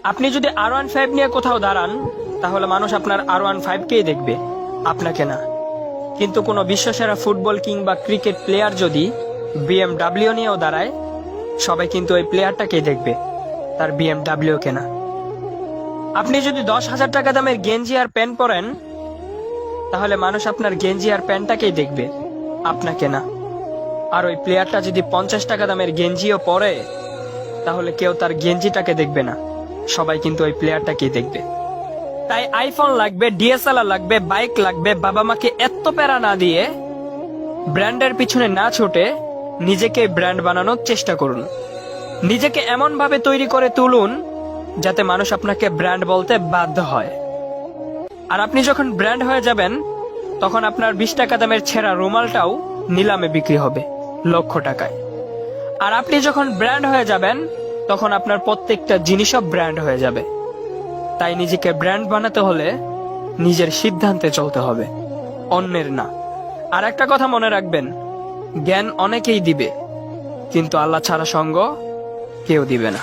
আপনি যদি R15 নিয়ে কোথাও দাঁড়ান, তাহলে মানুষ আপনার R15কেই দেখবে, আপনাকে না। কিন্তু কোনো বিশ্বসেরা ফুটবল কিংবা ক্রিকেট প্লেয়ার যদি BMW নিয়েও দাঁড়ায়, সবাই কিন্তু ওই প্লেয়ারটাকেই দেখবে, তার BMW কে না। আপনি যদি 10,000 টাকা দামের গেঞ্জি আর প্যান্ট পরেন, তাহলে মানুষ আপনার গেঞ্জি আর প্যান্টটাকেই দেখবে, আপনাকে না। আর ওই প্লেয়ারটা যদি 50 টাকা দামের গেঞ্জিও পরে, তাহলে কেউ তার গেঞ্জিটাকে দেখবে না, সবাই কিন্তু ওই প্লেয়ারটাকেই দেখবে। তাই আইফোন লাগবে, DSLR লাগবে, বাইক লাগবে, বাবা মাকে এত প্যারা না দিয়ে, ব্র্যান্ডের পিছনে না ছুটে নিজেকে ব্র্যান্ড বানানোর চেষ্টা করুন। নিজেকে এমন ভাবে তৈরি করে তুলুন যাতে মানুষ আপনাকে ব্র্যান্ড বলতে বাধ্য হয়। আর আপনি যখন ব্র্যান্ড হয়ে যাবেন, তখন আপনার 20 টাকা দামের ছেঁড়া রুমালটাও নিলামে বিক্রি হবে লক্ষ টাকায়। আর আপনি যখন ব্র্যান্ড হয়ে যাবেন, তখন আপনার প্রত্যেকটা জিনিসও ব্র্যান্ড হয়ে যাবে। তাই নিজেকে ব্র্যান্ড বানাতে হলে নিজের সিদ্ধান্তে চলতে হবে, অন্যের না। আর একটা কথা মনে রাখবেন, জ্ঞান অনেকেই দিবে, কিন্তু আল্লাহ ছাড়া সঙ্গ কেউ দিবে না।